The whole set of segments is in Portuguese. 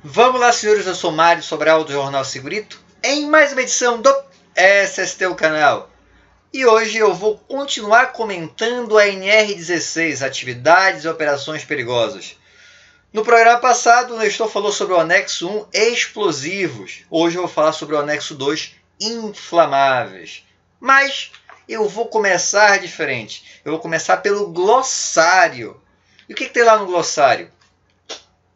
Vamos lá, senhores, eu sou Mário Sobral do Jornal Segurito, em mais uma edição do SST, o canal. E hoje eu vou continuar comentando a NR16, Atividades e Operações Perigosas. No programa passado, o Nestor falou sobre o anexo 1, explosivos. Hoje eu vou falar sobre o anexo 2, inflamáveis. Mas eu vou começar diferente. Eu vou começar pelo glossário. E o que tem lá no glossário?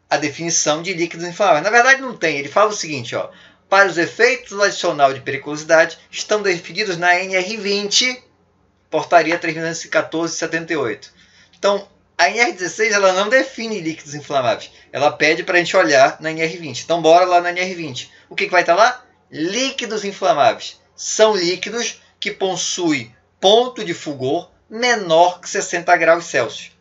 A definição de líquidos inflamáveis. Na verdade, não tem. Ele fala o seguinte, ó. Para os efeitos do adicional de periculosidade, estão definidos na NR20, portaria 3.214/78. Então, a NR16 ela não define líquidos inflamáveis. Ela pede para a gente olhar na NR20. Então, bora lá na NR20. O que vai estar lá? Líquidos inflamáveis. São líquidos que possuem ponto de fulgor menor que 60 graus Celsius.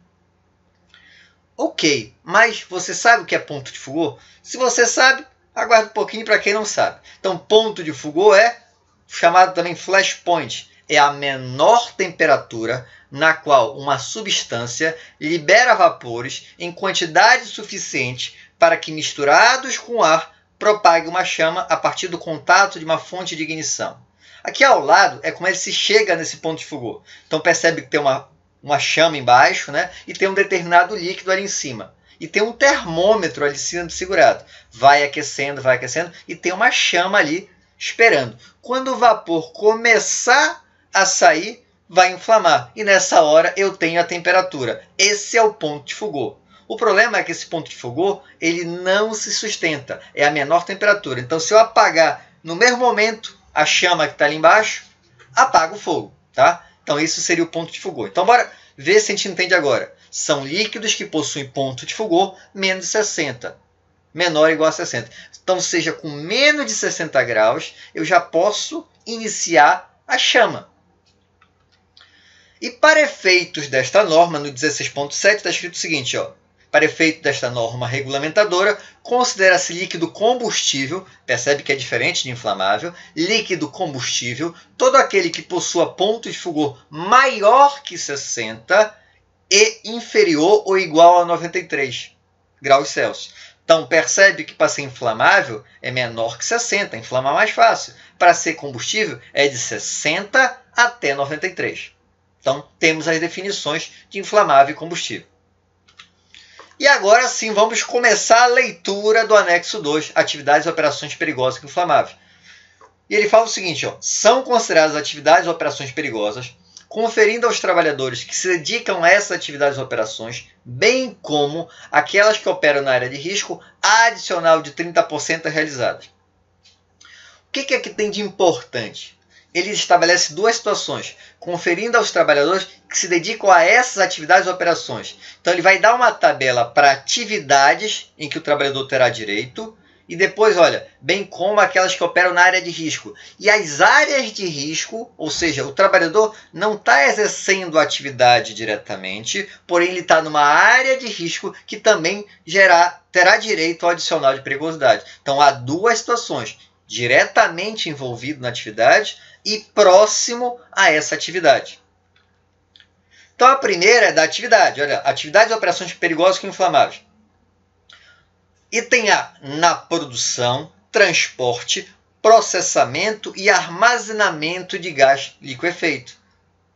Ok, mas você sabe o que é ponto de fulgor? Se você sabe, aguarde um pouquinho para quem não sabe. Então, ponto de fulgor é chamado também flashpoint. É a menor temperatura na qual uma substância libera vapores em quantidade suficiente para que, misturados com ar, propague uma chama a partir do contato de uma fonte de ignição. Aqui ao lado é como ele se chega nesse ponto de fulgor. Então, percebe que tem uma chama embaixo, né? E tem um determinado líquido ali em cima. E tem um termômetro ali sendo segurado. Vai aquecendo, e tem uma chama ali esperando. Quando o vapor começar a sair, vai inflamar. E nessa hora eu tenho a temperatura. Esse é o ponto de fulgor. O problema é que esse ponto de fulgor ele não se sustenta. É a menor temperatura. Então, se eu apagar no mesmo momento a chama que está ali embaixo, apaga o fogo, tá? Então, isso seria o ponto de fulgor. Então, bora ver se a gente entende agora. São líquidos que possuem ponto de fulgor menos de 60. Menor ou igual a 60. Então, seja com menos de 60 graus, eu já posso iniciar a chama. E para efeitos desta norma, no 16.7, está escrito o seguinte, ó. Para efeito desta norma regulamentadora, considera-se líquido combustível, percebe que é diferente de inflamável, líquido combustível, todo aquele que possua ponto de fulgor maior que 60 e inferior ou igual a 93 graus Celsius. Então, percebe que para ser inflamável é menor que 60, inflamar mais fácil. Para ser combustível é de 60 até 93. Então, temos as definições de inflamável e combustível. E agora sim, vamos começar a leitura do anexo 2, atividades e operações perigosas com inflamáveis. E ele fala o seguinte, ó, são consideradas atividades e operações perigosas, conferindo aos trabalhadores que se dedicam a essas atividades e operações, bem como aquelas que operam na área de risco, adicional de 30% realizadas. O que é que tem de importante? Ele estabelece duas situações, conferindo aos trabalhadores que se dedicam a essas atividades e operações. Então, ele vai dar uma tabela para atividades em que o trabalhador terá direito e depois, olha, bem como aquelas que operam na área de risco. E as áreas de risco, ou seja, o trabalhador não está exercendo a atividade diretamente, porém ele está numa área de risco que também terá direito ao adicional de periculosidade. Então, há duas situações, diretamente envolvido na atividade e próximo a essa atividade. Então, a primeira é da atividade. Olha, atividades e operações perigosas com inflamáveis. Item A, na produção, transporte, processamento e armazenamento de gás liquefeito.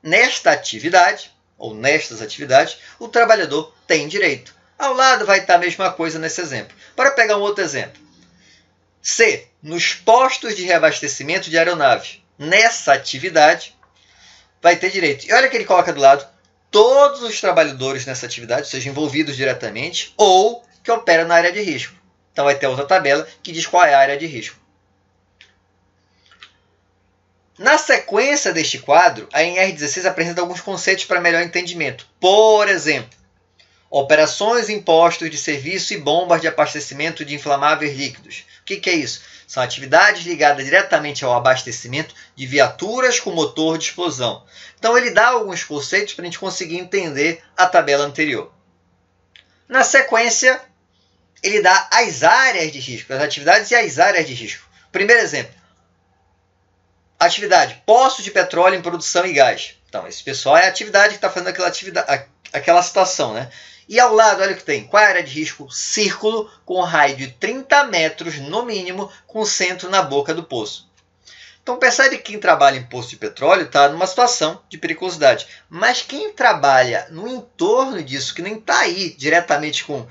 Nesta atividade, ou nestas atividades, o trabalhador tem direito. Ao lado vai estar a mesma coisa nesse exemplo. Para pegar um outro exemplo. C, nos postos de reabastecimento de aeronaves. Nessa atividade, vai ter direito. E olha que ele coloca do lado todos os trabalhadores nessa atividade, sejam envolvidos diretamente ou que operam na área de risco. Então, vai ter outra tabela que diz qual é a área de risco. Na sequência deste quadro, a NR16 apresenta alguns conceitos para melhor entendimento. Por exemplo, operações em postos de serviço e bombas de abastecimento de inflamáveis líquidos. O que é isso? São atividades ligadas diretamente ao abastecimento de viaturas com motor de explosão. Então, ele dá alguns conceitos para a gente conseguir entender a tabela anterior. Na sequência, ele dá as áreas de risco, as atividades e as áreas de risco. Primeiro exemplo. Atividade, poços de petróleo em produção e gás. Então, esse pessoal é a atividade que está fazendo aquela situação, né? E ao lado, olha o que tem. Qual é a área de risco? Círculo com raio de 30 metros no mínimo, com centro na boca do poço. Então percebe que quem trabalha em poço de petróleo está numa situação de periculosidade. Mas quem trabalha no entorno disso, que nem está aí diretamente com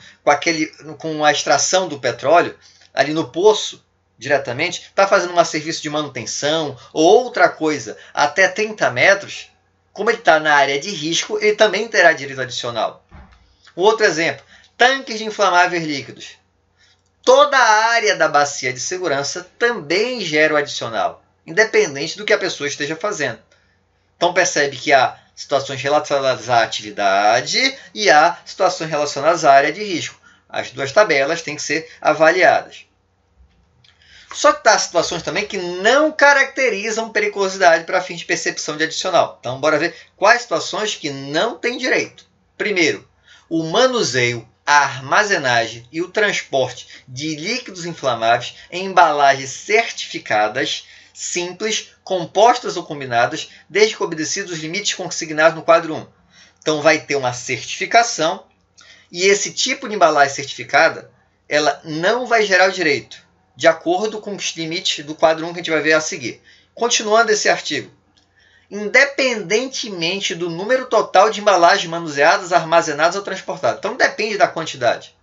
a extração do petróleo, ali no poço, diretamente, está fazendo um serviço de manutenção ou outra coisa até 30 metros, como ele está na área de risco, ele também terá direito adicional. Outro exemplo, tanques de inflamáveis líquidos. Toda a área da bacia de segurança também gera o adicional, independente do que a pessoa esteja fazendo. Então percebe que há situações relacionadas à atividade e há situações relacionadas à área de risco. As duas tabelas têm que ser avaliadas. Só que há situações também que não caracterizam periculosidade para fins de percepção de adicional. Então bora ver quais situações que não tem direito. Primeiro, o manuseio, a armazenagem e o transporte de líquidos inflamáveis em embalagens certificadas, simples, compostas ou combinadas, desde que obedecidos os limites consignados no quadro 1. Então vai ter uma certificação e esse tipo de embalagem certificada ela não vai gerar o direito, de acordo com os limites do quadro 1 que a gente vai ver a seguir. Continuando esse artigo. Independentemente do número total de embalagens manuseadas, armazenadas ou transportadas. Então depende da quantidade.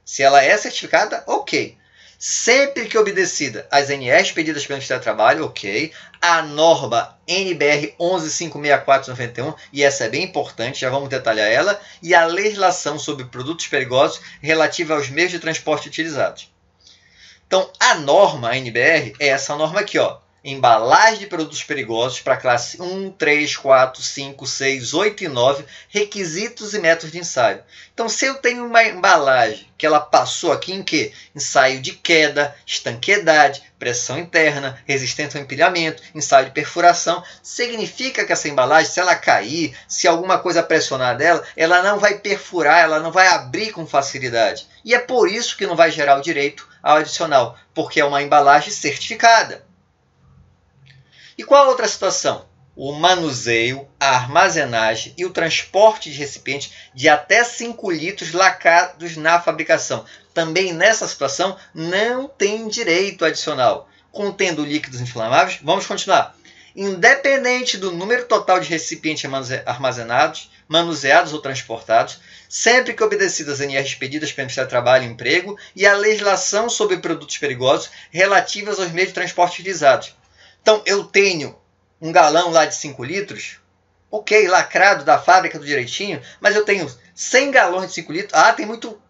Se ela é certificada, ok. Sempre que obedecida as NRs pedidas pelo Ministério do Trabalho, ok. A norma NBR 11.564/91, e essa é bem importante, já vamos detalhar ela, e a legislação sobre produtos perigosos relativa aos meios de transporte utilizados. Então, a norma NBR é essa norma aqui, ó. Embalagem de produtos perigosos para classe 1, 3, 4, 5, 6, 8 e 9, requisitos e métodos de ensaio. Então, se eu tenho uma embalagem que ela passou aqui em quê? Ensaio de queda, estanqueidade, pressão interna, resistência ao empilhamento, ensaio de perfuração, significa que essa embalagem, se ela cair, se alguma coisa pressionar dela, ela não vai perfurar, ela não vai abrir com facilidade. E é por isso que não vai gerar o direito ao adicional, porque é uma embalagem certificada. E qual a outra situação? O manuseio, a armazenagem e o transporte de recipientes de até 5 litros lacrados na fabricação. Também nessa situação não tem direito adicional. Contendo líquidos inflamáveis, vamos continuar. Independente do número total de recipientes armazenados, manuseados ou transportados, sempre que obedecidas as NRs pedidas pelo Ministério do Trabalho e Emprego e a legislação sobre produtos perigosos relativas aos meios de transporte utilizados. Então, eu tenho um galão lá de 5 litros, ok, lacrado da fábrica do direitinho, mas eu tenho 100 galões de 5 litros. Ah, tem muito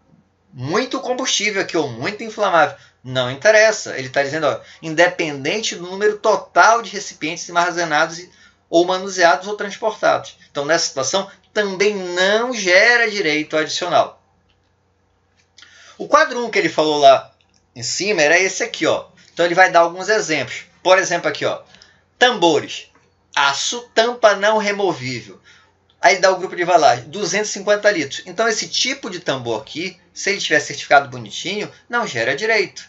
combustível aqui, ou muito inflamável. Não interessa. Ele está dizendo, ó, independente do número total de recipientes armazenados ou manuseados ou transportados. Então, nessa situação, também não gera direito adicional. O quadro 1 que ele falou lá em cima era esse aqui, ó. Então, ele vai dar alguns exemplos. Por exemplo, aqui, ó, tambores, aço, tampa não removível. Aí dá o grupo de embalagem, 250 litros. Então, esse tipo de tambor aqui, se ele tiver certificado bonitinho, não gera direito.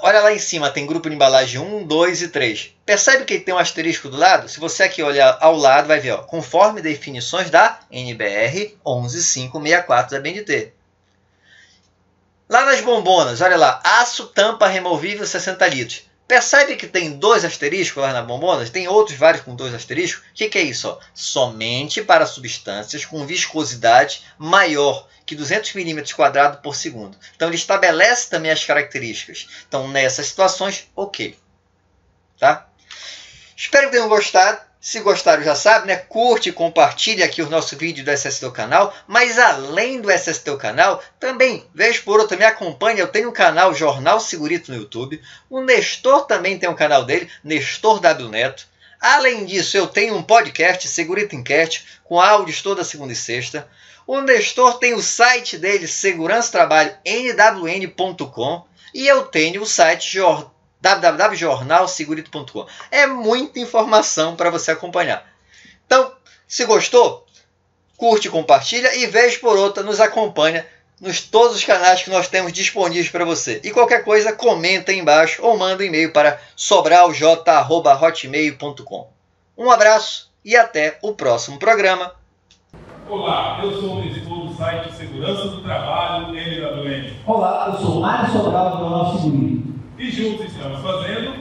Olha lá em cima, tem grupo de embalagem 1, 2 e 3. Percebe que ele tem um asterisco do lado? Se você aqui olhar ao lado, vai ver, ó, conforme definições da NBR 11.564 da BNT. Lá nas bombonas, olha lá, aço, tampa removível 60 litros. Percebe que tem 2 asteriscos lá na bombona? Tem outros vários com 2 asteriscos? O que é isso? Ó? Somente para substâncias com viscosidade maior que 200 mm² por segundo. Então, ele estabelece também as características. Então, nessas situações, ok. Tá? Espero que tenham gostado. Se gostaram, já sabe, né? Curte e compartilhe aqui o nosso vídeo do SSTU Canal. Mas além do SSTU Canal, também, vez por outra, me acompanhe. Eu tenho um canal Jornal Segurito no YouTube. O Nestor também tem um canal dele, Nestor W Neto. Além disso, eu tenho um podcast, Segurito Enquete, com áudios toda segunda e sexta. O Nestor tem o site dele, segurançatrabalho.nwn.com. E eu tenho o site www.jornalsegurito.com. É muita informação para você acompanhar. Então, se gostou, curte, compartilha e vez por outra nos acompanha nos todos os canais que nós temos disponíveis para você. E qualquer coisa, comenta aí embaixo ou manda um e-mail para sobralj@hotmail.com. Um abraço e até o próximo programa. Olá, eu sou o editor do site Segurança do Trabalho, MWM. Olá, eu sou Mário Sobral do Canal Seguro. E juntos estamos fazendo